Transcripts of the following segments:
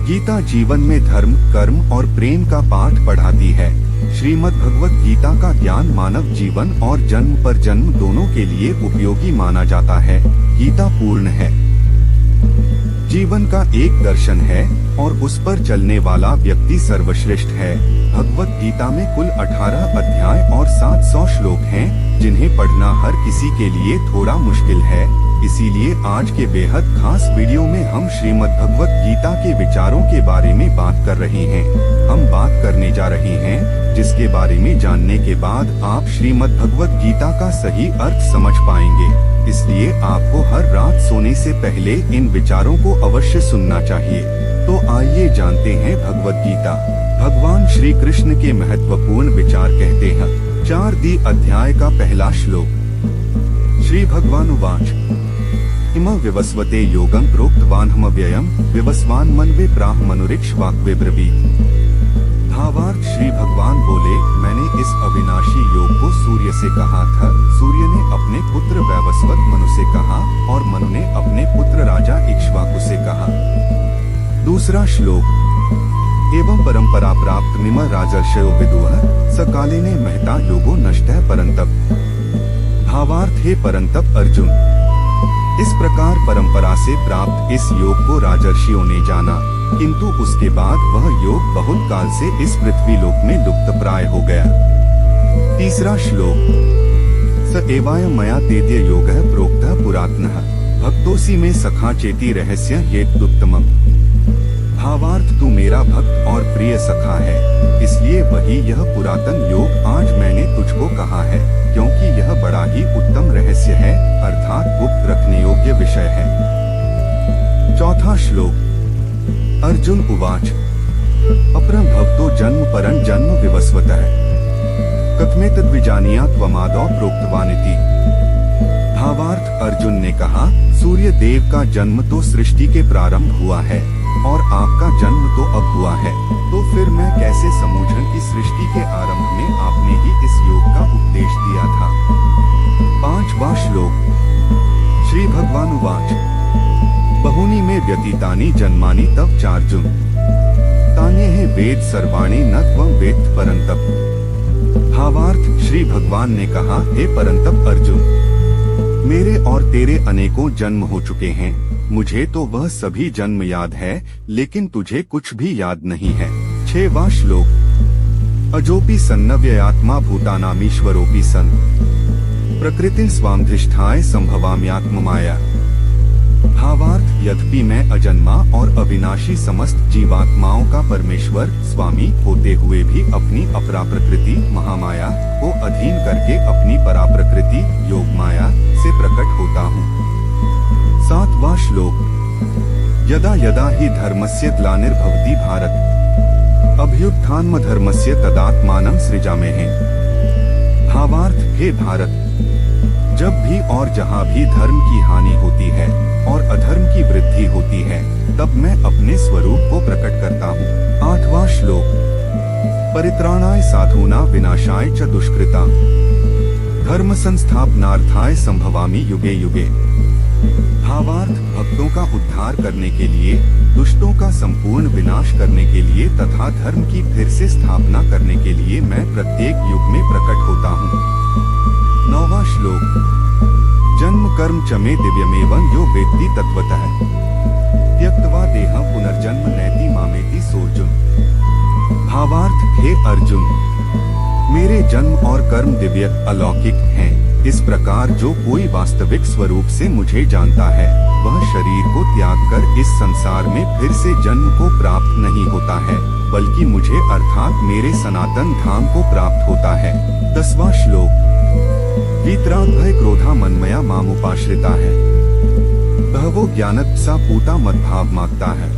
गीता जीवन में धर्म, कर्म और प्रेम का पाठ पढ़ाती है। श्रीमद् भगवत गीता का ज्ञान मानव जीवन और जन्म पर जन्म दोनों के लिए उपयोगी माना जाता है। गीता पूर्ण है, जीवन का एक दर्शन है और उस पर चलने वाला व्यक्ति सर्वश्रेष्ठ है। भगवत गीता में कुल 18 अध्याय और 700 श्लोक हैं, जिन्हें पढ़ना हर किसी के लिए थोड़ा मुश्किल है। इसीलिए आज के बेहद खास वीडियो में हम श्रीमद् भगवत गीता के विचारों के बारे में बात कर रहे हैं। हम बात करने जा रहे हैं जिसके बारे में जानने के बाद आप श्रीमद् भगवत गीता का सही अर्थ समझ पाएंगे। इसलिए आपको हर रात सोने से पहले इन विचारों को अवश्य सुनना चाहिए। तो आइए जानते हैं भगवत गीता। भगवान श्री कृष्ण के महत्वपूर्ण विचार कहते हैं। 4 अध्याय का पहला श्लोक। श्री भगवान उवाच इम विवस्वते योगं प्रोक्तवान् व्ययं विवस्वान् मनवे प्राह मनुरिक्ष वाक्वे ब्रवीत। भावार्थ, श्री भगवान बोले, मैंने इस अविनाशी योग को सूर्य से कहा था, सूर्य ने अपने पुत्र वैवस्वत मनु से कहा और मनु ने अपने पुत्र राजा इक्ष्वाकु से कहा। दूसरा श्लोक। एवं परंपरा प्राप्त मिम राजर्षयो विदुः सकाले ने महता योगो नष्टः परंतप। भावार्थ, हे परंतप अर्जुन, इस प्रकार परंपरा से प्राप्त इस योग को राजर्षियों ने जाना, किंतु उसके बाद वह योग बहुत काल से इस पृथ्वी लोक में लुप्तप्राय हो गया। तीसरा श्लोक। स एवायं मया तेद्य योगः प्रोक्तः पुरातनः भक्तोसी में सखा चेति रहस्य हेतुत्तमम्। भावार्थ, तू मेरा भक्त और प्रिय सखा है, इसलिए वही यह पुरातन योग आज मैंने तुझको कहा है, क्योंकि यह बड़ा ही उत्तम रहस्य है, अर्थात गुप्त रखने योग्य विषय है। चौथा श्लोक। अर्जुन उवाच अपरं भवतो जन्म परं जन्म विवस्वतः कथमेतद्विजानीया त्वमादौ प्रोक्तवानिति। भावार्थ, अर्जुन ने कहा, सूर्य देव का जन्म तो सृष्टि के प्रारंभ हुआ है और आपका जन्म तो अब हुआ है, तो फिर मैं कैसे समझूं कि सृष्टि के आरंभ में आपने ही इस योग का उपदेश दिया था। 5वां श्लोक। श्री भगवान उवाच बहूनि में व्यतीतानि जन्मानि तव चार्जुन तान्येह वेद सर्वाणि न त्वं वेत्थ परंतप। भावार्थ, श्री भगवान ने कहा, हे परंतप अर्जुन, मेरे और तेरे अनेकों जन्म हो चुके हैं, मुझे तो वह सभी जन्म याद है, लेकिन तुझे कुछ भी याद नहीं है। 6वां श्लोक। अजोपि सन्नव्ययात्मा भूतानामीश्वरोपि सन् प्रकृतिं स्वामधिष्ठाय संभवाम्यात्ममाया। भावार्थ, यद्यपि मैं अजन्मा और अविनाशी समस्त जीवात्माओं का परमेश्वर स्वामी होते हुए भी अपनी अपरा प्रकृति महामाया को अधीन करके अपनी पराप्रकृति योग माया से प्रकट होता हूँ। 7वां श्लोक। यदा यदा हि धर्मस्य ग्लानिर्भवति भारत अभ्युत्थानमधर्मस्य तदात्मानं सृजाम्यहम्। भावार्थ, हे भारत, जब भी और जहाँ भी धर्म की हानि होती है और अधर्म की वृद्धि होती है, तब मैं अपने स्वरूप को प्रकट करता हूँ। 8वां श्लोक। परित्राणाय साधूना विनाशाय च दुष्कृता धर्म संस्थापनार्थाय संभवामि युगे युगे। भावार्थ, भक्तों का उद्धार करने के लिए, दुष्टों का संपूर्ण विनाश करने के लिए तथा धर्म की फिर से स्थापना करने के लिए मैं प्रत्येक युग में प्रकट होता हूँ। 9वां श्लोक। जन्म कर्म च मे दिव्यमेवं यो वेत्ति तत्वतः त्यक्त्वा देहं पुनर्जन्म नैति मामेति सोऽर्जुन। भावार्थ, हे अर्जुन, मेरे जन्म और कर्म दिव्य अलौकिक हैं। इस प्रकार जो कोई वास्तविक स्वरूप से मुझे जानता है, वह शरीर को त्याग कर इस संसार में फिर से जन्म को प्राप्त नहीं होता है, बल्कि मुझे अर्थात मेरे सनातन धाम को प्राप्त होता है। 10वां श्लोक। वीतराग भय क्रोधा मनमया मामुपाश्रिता है बहवो ज्ञानत सा पूता मद्भाव मांगता है।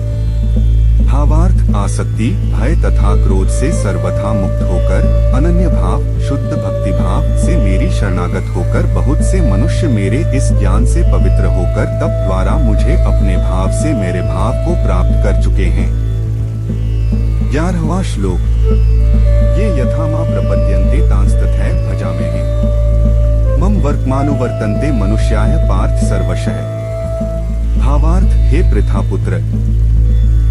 भावार्थ, आसक्ति, भय तथा क्रोध से सर्वथा मुक्त होकर अनन्य भाव, शुद्ध भक्ति भाव से मेरी शरणागत होकर बहुत से मनुष्य मेरे इस ज्ञान से पवित्र होकर तप द्वारा मुझे अपने भाव से मेरे भाव को प्राप्त कर चुके हैं। 11वां श्लोक। ये यथा मां प्रपद्यन्ते तांस्तथैव भजाम्यहम् मम वर्तमानुवर्तन्ते मनुष्याय पार्थ सर्वशः। भावार्थ, हे पृथापुत्र,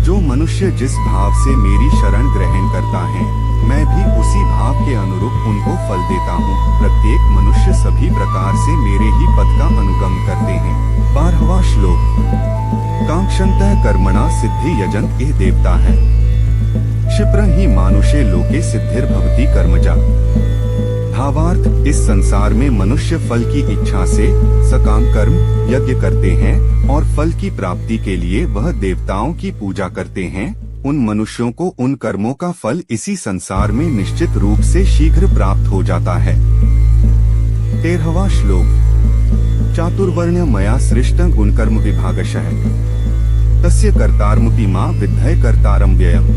जो मनुष्य जिस भाव से मेरी शरण ग्रहण करता है, मैं भी उसी भाव के अनुरूप उनको फल देता हूँ। प्रत्येक मनुष्य सभी प्रकार से मेरे ही पद का अनुगम करते हैं। 12वां श्लोक। कांक्षन्तः कर्मणा सिद्धि यजन्त यह देवता है। क्षिप्र ही मानुषे लोके सिद्धिर्भवति कर्मजा। भावार्थ, इस संसार में मनुष्य फल की इच्छा से सकाम कर्म यज्ञ करते हैं और फल की प्राप्ति के लिए वह देवताओं की पूजा करते हैं। उन मनुष्यों को उन कर्मों का फल इसी संसार में निश्चित रूप से शीघ्र प्राप्त हो जाता है। 13वां श्लोक। चातुर्वर्ण्य मया सृष्ट गुणकर्म विभागशः तस्य कर्तारमपि मा विद्धय कर्तारं व्ययम्।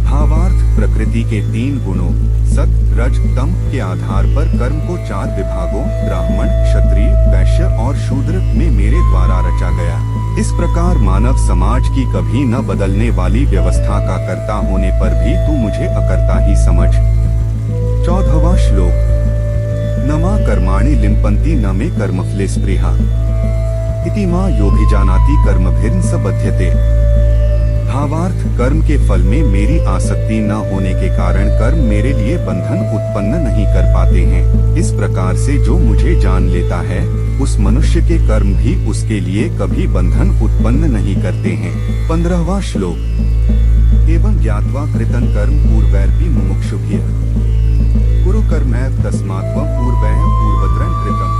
भावार्थ, प्रकृति के 3 गुणों सत रज तम के आधार पर कर्म को 4 विभागों ब्राह्मण क्षत्रिय वैश्य और शूद्र में मेरे द्वारा रचा गया। इस प्रकार मानव समाज की कभी न बदलने वाली व्यवस्था का कर्ता होने पर भी तू मुझे अकर्ता ही समझ। 14वां श्लोक। न मा कर्माणि लिम्पन्ति न मे कर्मफले स्पृहा इति मा योऽभिजानाति कर्मभिर्न स बध्यते। भावार्थ, कर्म के फल में मेरी आसक्ति न होने के कारण कर्म मेरे लिए बंधन उत्पन्न नहीं कर पाते हैं। इस प्रकार से जो मुझे जान लेता है, उस मनुष्य के कर्म भी उसके लिए कभी बंधन उत्पन्न नहीं करते हैं। 15वां श्लोक। एवं ज्ञात्वा कृतं कर्म पूर्वैरपि मुमुक्षुभिः कुरु कर्मैव तस्मात् त्वं पूर्वैः पूर्वत्रं कृतम्।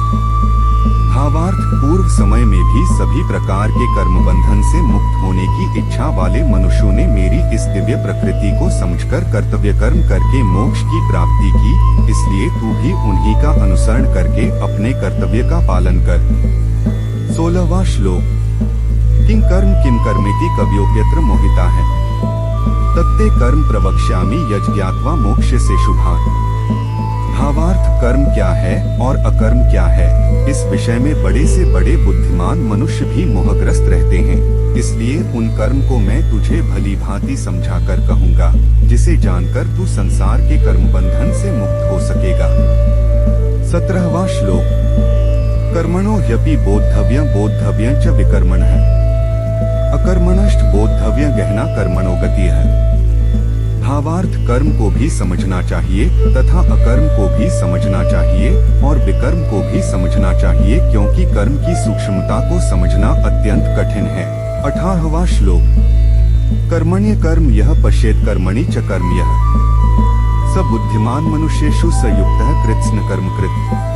भावार्थ, पूर्व समय में भी सभी प्रकार के कर्म बंधन से मुक्त होने की इच्छा वाले मनुष्यों ने मेरी इस दिव्य प्रकृति को समझकर कर्तव्य कर्म करके मोक्ष की प्राप्ति की। इसलिए तू भी उन्हीं का अनुसरण करके अपने कर्तव्य का पालन कर। 16वां श्लोक। किं कर्म किं कर्मेति कवयोऽप्यत्र मोहिता है तत्ते कर्म प्रवक्ष्यामि यज् ज्ञात्वा मोक्ष्य से शुभान्। भावार्थ, कर्म क्या है और अकर्म क्या है, इस विषय में बड़े से बड़े बुद्धिमान मनुष्य भी मोहग्रस्त रहते हैं। इसलिए उन कर्म को मैं तुझे भली भांति समझा कर कहूँगा, जिसे जानकर तू संसार के कर्म बंधन से मुक्त हो सकेगा। 17वां श्लोक। कर्मणो ह्यपि बोद्धव्यं बोद्धव्यं च विकर्मणः अकर्मणश्च बोद्धव्यं गहना कर्मणो गतिः। भावार्थ, कर्म को भी समझना चाहिए तथा अकर्म को भी समझना चाहिए और विकर्म को भी समझना चाहिए, क्योंकि कर्म की सूक्ष्मता को समझना अत्यंत कठिन है। 18वां श्लोक। कर्मण्य कर्म यह पश्येत् कर्मणि च कर्म यः स बुद्धिमान मनुष्येषु स युक्तः कृत्स्न कर्म कृत्।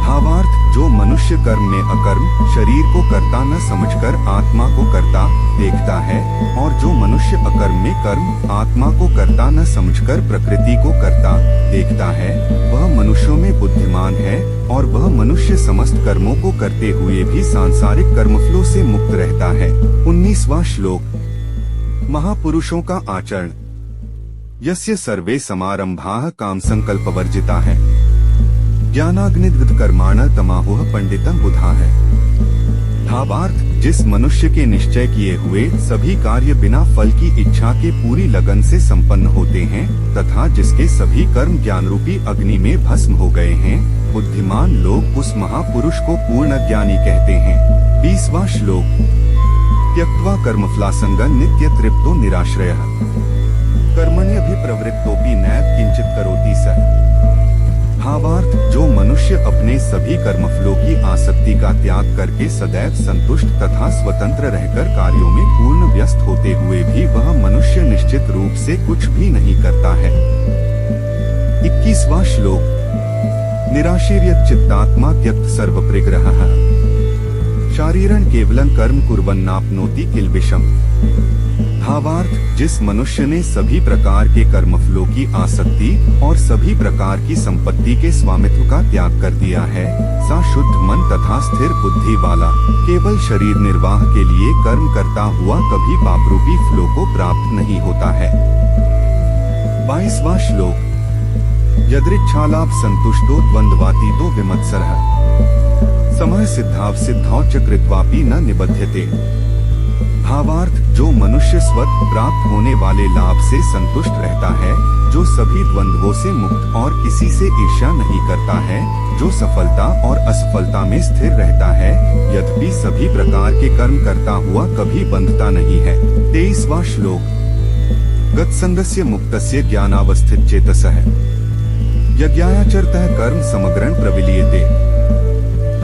भावार्थ, जो मनुष्य कर्म में अकर्म शरीर को कर्ता न समझकर आत्मा को कर्ता देखता है और जो मनुष्य अकर्म में कर्म आत्मा को कर्ता न समझकर प्रकृति को कर्ता देखता है, वह मनुष्यों में बुद्धिमान है और वह मनुष्य समस्त कर्मों को करते हुए भी सांसारिक कर्मफलों से मुक्त रहता है। 19वां श्लोक। महापुरुषों का आचरण। यस्य सर्वे समारंभाः काम संकल्प वर्जिता है ज्ञानाग्निद्वित कर्माण तमाहुः पंडितम् बुधा है। भावार्थ, जिस मनुष्य के निश्चय किए हुए सभी कार्य बिना फल की इच्छा के पूरी लगन से संपन्न होते हैं तथा जिसके सभी कर्म ज्ञान रूपी अग्नि में भस्म हो गए हैं, बुद्धिमान लोग उस महापुरुष को पूर्ण ज्ञानी कहते हैं। 20वां श्लोक। त्यक्त्वा कर्मफलासंगं नित्य तृप्तो निराश्रयः कर्मण्यभिप्रवृत्तोऽपि नैव किंचित् करोति सः। भावार्थ, जो मनुष्य अपने सभी कर्मफलों की आसक्ति का त्याग करके सदैव संतुष्ट तथा स्वतंत्र रहकर कार्यों में पूर्ण व्यस्त होते हुए भी वह मनुष्य निश्चित रूप से कुछ भी नहीं करता है। 21वां श्लोक। निराशीर्यत् चित्तात्मा त्यक्त सर्वपरिग्रहः शारीरं केवलं कर्म कुर्वन्नाप्नोति किल्बिषम्। भावार्थ, जिस मनुष्य ने सभी प्रकार के कर्मफलों की आसक्ति और सभी प्रकार की संपत्ति के स्वामित्व का त्याग कर दिया है, सा शुद्ध मन तथा स्थिर बुद्धि वाला केवल शरीर निर्वाह के लिए कर्म करता हुआ कभी पापरूपी फलों को प्राप्त नहीं होता है। 22वां श्लोक। यदृच्छालाभ संतुष्टो द्वंद्वातीतो विमत्सरः समः सिद्धाव सिद्धौ च कृत्वापि न निबध्यते। भावार्थ, जो मनुष्य स्वतः प्राप्त होने वाले लाभ से संतुष्ट रहता है, जो सभी द्वंद्वों से मुक्त और किसी से ईर्ष्या नहीं करता है, जो सफलता और असफलता में स्थिर रहता है, यद्यपि सभी प्रकार के कर्म करता हुआ कभी बंधता नहीं है। 23वां श्लोक। गतसंगस्य मुक्तस्य ज्ञानावस्थित चेतसः यज्ञायाचरतः कर्म समग्रं प्रविलीयते।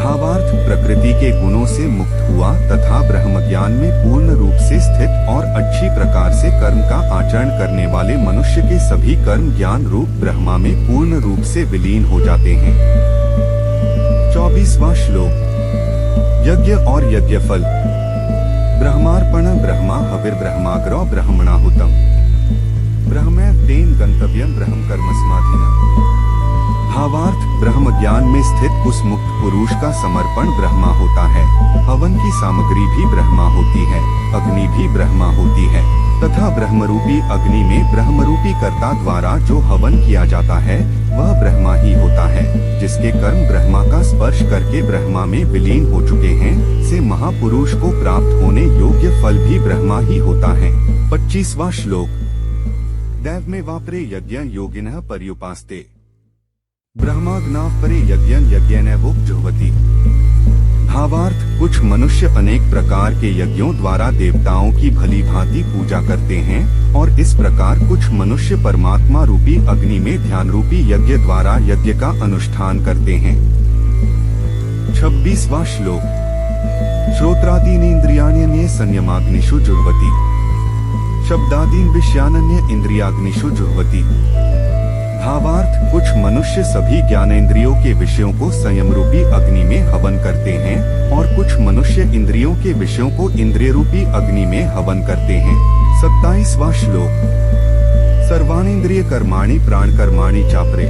भावार्थ, प्रकृति के गुणों से मुक्त हुआ तथा ब्रह्म ज्ञान में पूर्ण रूप से स्थित और अच्छी प्रकार से कर्म का आचरण करने वाले मनुष्य के सभी कर्म ज्ञान रूप ब्रह्मा में पूर्ण रूप से विलीन हो जाते हैं। 24वां श्लोक। यज्ञ और यज्ञफल। ब्रह्मार्पण ब्रह्मा हविर्ब्रह्माग्रौ ब्रह्मणाहुतम् ब्रह्मैव तेन गंतव्यम ब्रह्म कर्मसमाधिना। भावार्थ, ब्रह्म ज्ञान में स्थित उस मुक्त पुरुष का समर्पण ब्रह्मा होता है। हवन की सामग्री भी ब्रह्मा होती है, अग्नि भी ब्रह्मा होती है तथा ब्रह्मरूपी अग्नि में ब्रह्मरूपी कर्ता द्वारा जो हवन किया जाता है वह ब्रह्मा ही होता है। जिसके कर्म ब्रह्मा का स्पर्श करके ब्रह्मा में विलीन हो चुके हैं, से महापुरुष को प्राप्त होने योग्य फल भी ब्रह्मा ही होता है। 25वां श्लोक। दैव में वापरे यज्ञ योगिनः पर्युपास्ते ब्रह्माग्नाः परे यज्ञं यज्ञेनैवोपजुह्वति। भावार्थ, कुछ मनुष्य अनेक प्रकार के यज्ञों द्वारा देवताओं की भली भांति पूजा करते हैं और इस प्रकार कुछ मनुष्य परमात्मा रूपी अग्नि में ध्यान रूपी यज्ञ द्वारा यज्ञ का अनुष्ठान करते हैं। 26वां श्लोक। श्रोत्रादीनीन्द्रियाण्यन्ये संयमाग्निषु जुह्वति शब्दादीन विषयान्ये इंद्रियाग्निषु जुह्वति। भावार्थ, कुछ मनुष्य सभी ज्ञानेंद्रियों के विषयों को संयम रूपी अग्नि में हवन करते हैं और कुछ मनुष्य इंद्रियों के विषयों को इंद्रिय रूपी अग्नि में हवन करते हैं। 27वां श्लोक। सर्वाणींद्रिय कर्माणि प्राण कर्माणि चापरे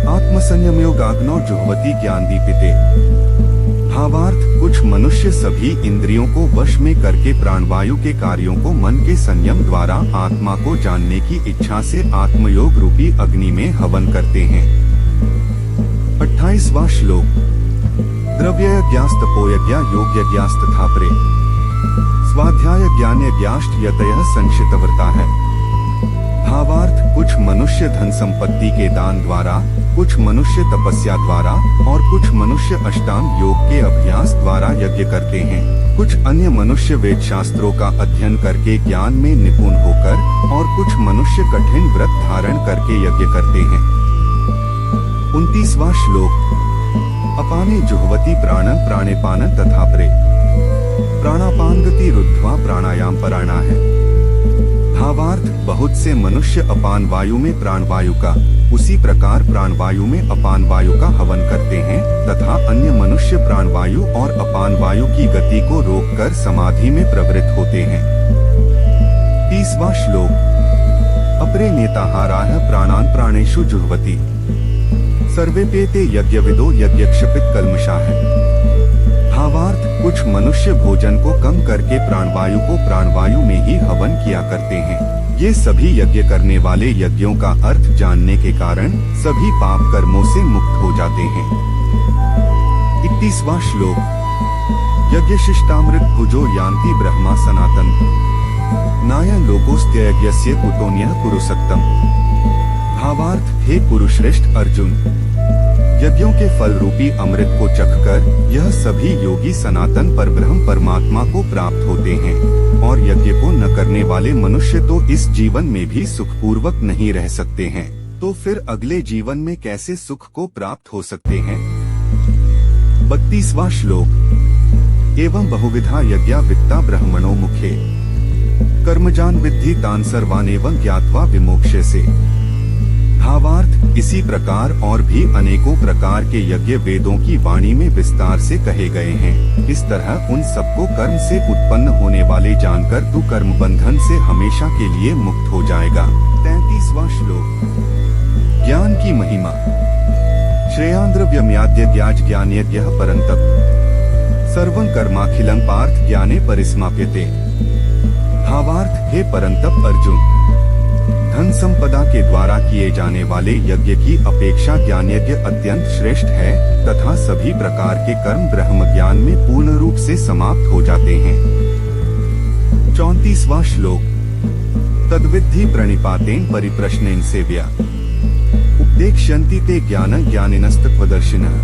आत्मसंयम योगाग्नौ जुह्वति ज्ञानदीपिते। भावार्थ, कुछ मनुष्य सभी इंद्रियों को वश में करके प्राणवायु के कार्यों को मन के संयम द्वारा आत्मा को जानने की इच्छा से आत्मयोग रूपी अग्नि में हवन करते हैं। 28वां श्लोक। द्रव्ययज्ञास्तपोयज्ञा योगयज्ञास्तथापरे स्वाध्याय ज्ञानयज्ञाश्च यतयः संशितव्रता है। भावार्थ, कुछ मनुष्य धन संपत्ति के दान द्वारा, कुछ मनुष्य तपस्या द्वारा और कुछ मनुष्य अष्टांग योग के अभ्यास द्वारा यज्ञ करते हैं। कुछ अन्य मनुष्य वेद शास्त्रों का अध्ययन करके ज्ञान में निपुण होकर और कुछ मनुष्य कठिन व्रत धारण करके यज्ञ करते हैं। 29वां श्लोक। अपाने जुह्वति प्राणं प्राणेपानं तथापरे प्राणापानगति रुद्ध्वा प्राणायाम परायणा है। भावार्थ, बहुत से मनुष्य अपान वायु में प्राणवायु का, उसी प्रकार प्राणवायु में अपान वायु का हवन करते हैं तथा अन्य मनुष्य प्राणवायु और अपान वायु की गति को रोककर समाधि में प्रवृत्त होते हैं। 30वां श्लोक। अपरे नेताहाराः प्राणान् प्राणेषु जुह्वति सर्वेपेते यज्ञविदो यज्ञक्षपित कल्मषाः। भावार्थ, कुछ मनुष्य भोजन को कम करके प्राणवायु को प्राणवायु में ही हवन किया करते हैं। ये सभी यज्ञ करने वाले यज्ञों का अर्थ जानने के कारण सभी पाप कर्मों से मुक्त हो जाते हैं। 31वां श्लोक। यज्ञ शिष्टामृत भुजो यान्ति ब्रह्मा सनातन नायं लोकोस्त्ययज्ञस्य कुतोन्यः कुरुसक्तम्। भावार्थ, हे कुरुश्रेष्ठ अर्जुन, यज्ञों के फल रूपी अमृत को चखकर यह सभी योगी सनातन परब्रह्म परमात्मा को प्राप्त होते हैं और यज्ञ को न करने वाले मनुष्य तो इस जीवन में भी सुखपूर्वक नहीं रह सकते हैं, तो फिर अगले जीवन में कैसे सुख को प्राप्त हो सकते हैं। 32वां श्लोक। एवं बहुविधा यज्ञा वित्ता ब्रह्मणो मुखे कर्मजान विद्धि तान सर्वानेवं ज्ञात्वा विमोक्ष्यसे। भावार्थ, इसी प्रकार और भी अनेकों प्रकार के यज्ञ वेदों की वाणी में विस्तार से कहे गए हैं। इस तरह उन सबको कर्म से उत्पन्न होने वाले जानकर तू कर्म बंधन से हमेशा के लिए मुक्त हो जाएगा। 33वां श्लोक। ज्ञान की महिमा। श्रेयांद्रव्यम्याद्य ज्ञाज ज्ञानयज्ञः परन्तप सर्वं कर्माखिलं पार्थ ज्ञाने परिसमाप्यते। भावार्थ, हे परंतप अर्जुन, धन संपदा के द्वारा किए जाने वाले यज्ञ की अपेक्षा ज्ञान यज्ञ अत्यंत श्रेष्ठ है तथा सभी प्रकार के कर्म ब्रह्म ज्ञान में पूर्ण रूप से समाप्त हो जाते हैं। 34वां श्लोक। तद्विद्धि प्रणिपातेन परिप्रश्नेन सेव्या उपदेक्ष्यन्ति ते ज्ञान ज्ञानिनस्तत्वदर्शिनः।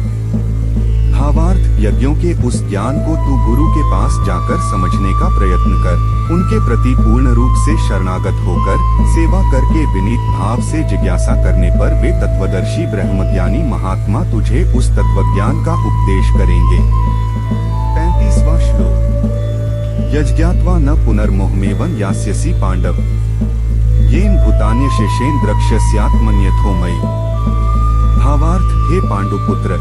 भावार्थ, यज्ञों के उस ज्ञान को तू गुरु के पास जाकर समझने का प्रयत्न कर, उनके प्रति पूर्ण रूप से शरणागत होकर सेवा करके विनीत भाव से जिज्ञासा करने पर वे तत्वदर्शी ब्रह्मज्ञानी महात्मा तुझे उस तत्वज्ञान का उपदेश करेंगे। 35वां श्लोक। यज्ञात्वा न पुनर्मोहमेवं यास्यसि पांडव येन भूतान्य शेषेन द्रक्ष्यस्यात्मन्यथो मयि। भावार्थ, हे पांडुपुत्र,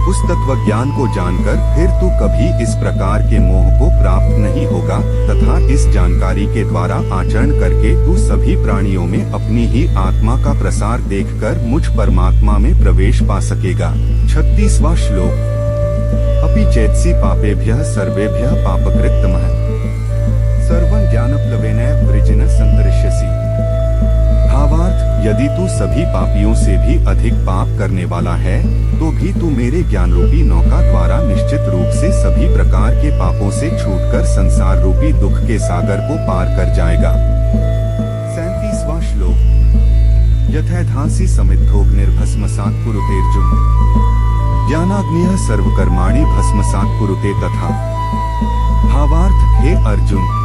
उस तत्वज्ञान को जानकर फिर तू कभी इस प्रकार के मोह को प्राप्त नहीं होगा तथा इस जानकारी के द्वारा आचरण करके तू सभी प्राणियों में अपनी ही आत्मा का प्रसार देखकर मुझ परमात्मा में प्रवेश पा सकेगा। 36वां श्लोक। अपि चेत्सि पापेभ्यः सर्वेभ्यः पापकृत्तमः सर्वं ज्ञानप्लवेनैव वृजिनः सन्तरिष्यसि। भावार्थ, यदि तू सभी पापियों से भी अधिक पाप करने वाला है तो भी तू मेरे ज्ञान रूपी नौका द्वारा निश्चित रूप से सभी प्रकार के पापों से छूटकर संसार रूपी दुख के सागर को पार कर जाएगा। 37वां श्लोक। यथैधांसि समिद्धोऽग्निर्भस्मसात् कुरुतेऽर्जुन ज्ञानाग्निः सर्वकर्माणि भस्मसात् कुरुते तथा। भावार्थ, हे अर्जुन,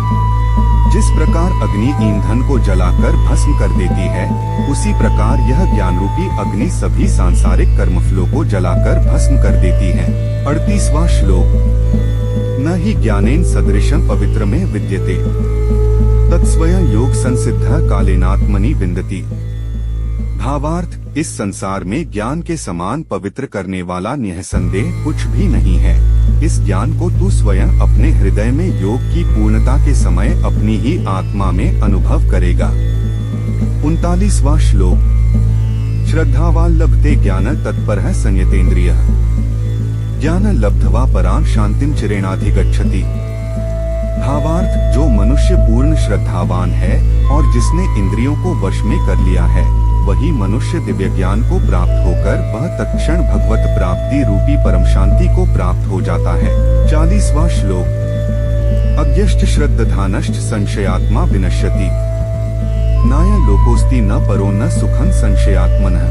जिस प्रकार अग्नि ईंधन को जलाकर भस्म कर देती है, उसी प्रकार यह ज्ञान रूपी अग्नि सभी सांसारिक कर्मफलों को जलाकर भस्म कर देती है। 38वां श्लोक। न हि ज्ञानेन सदृशं पवित्रमें विद्यते तत्स्वयं योग संसिद्धः कालेनात्मनि विन्दति। भावार्थ, इस संसार में ज्ञान के समान पवित्र करने वाला निःसंदेह कुछ भी नहीं है। इस ज्ञान को तू स्वयं अपने हृदय में योग की पूर्णता के समय अपनी ही आत्मा में अनुभव करेगा। 39वां श्लोक। श्रद्धावान् लभते ज्ञान तत्परः संयतेन्द्रियः ज्ञान लब्ध्वा परां शांतिं चिरेणाधिगच्छति। भावार्थ, जो मनुष्य पूर्ण श्रद्धावान है और जिसने इंद्रियों को वश में कर लिया है, वही मनुष्य दिव्य ज्ञान को प्राप्त होकर वह तत्क्षण भगवत प्राप्ति रूपी परम शांति को प्राप्त हो जाता है। 40वां श्लोक। अज्ञश्च श्रद्धानश्च संशयात्मा विनश्यति नाय लोकोस्ति न परो न सुखं संशयात्मनः।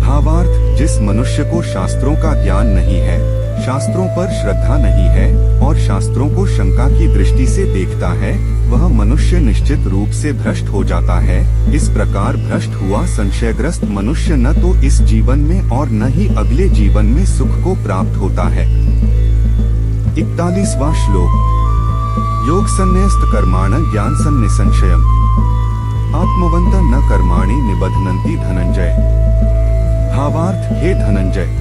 भावार्थ, जिस मनुष्य को शास्त्रों का ज्ञान नहीं है, शास्त्रों पर श्रद्धा नहीं है और शास्त्रों को शंका की दृष्टि से देखता है, वह मनुष्य निश्चित रूप से भ्रष्ट हो जाता है। इस प्रकार भ्रष्ट हुआ संशयग्रस्त मनुष्य न तो इस जीवन में और न ही अगले जीवन में सुख को प्राप्त होता है। 41वां श्लोक। योग संन्यस्त कर्माण ज्ञान सन्निसंशयम् आत्मवन्त न कर्माणि निबध्नन्ति धनंजय। भावार्थ, हे धनंजय,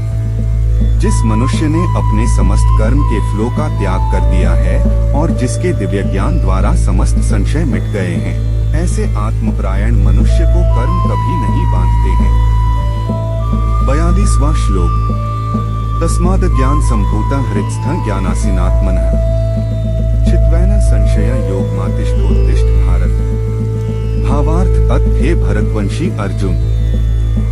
जिस मनुष्य ने अपने समस्त कर्म के फ्लो का त्याग कर दिया है और जिसके दिव्य ज्ञान द्वारा समस्त संशय मिट गए हैं, ऐसे आत्मपरायण मनुष्य को कर्म कभी नहीं बांधते हैं। 42वां श्लोक। तस्माद् ज्ञान संभूतं हृत्स्थं ज्ञानासीनात्मनः चित्वैन संशय योगमातिष्ठोत्तिष्ठ भारत। भावार्थ, अत हे भरतवंशी अर्जुन,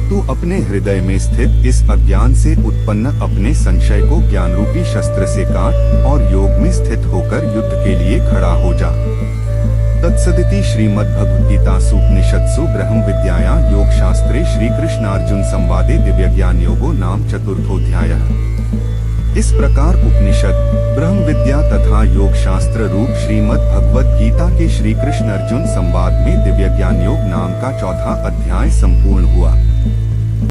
तू अपने हृदय में स्थित इस अज्ञान से उत्पन्न अपने संशय को ज्ञान रूपी शस्त्र से काट और योग में स्थित होकर युद्ध के लिए खड़ा हो जा। तत्सदिति श्रीमद्भगवद्गीतासु उपनिषत्सु ब्रह्म विद्यायां योग शास्त्रे श्री कृष्णार्जुन संवादे दिव्य ज्ञान योगो नाम चतुर्थोऽध्यायः। इस प्रकार उपनिषद, ब्रह्म विद्या तथा योग शास्त्र रूप श्रीमद् भगवद गीता के श्री कृष्ण अर्जुन संवाद में दिव्य ज्ञान योग नाम का चौथा अध्याय संपूर्ण हुआ।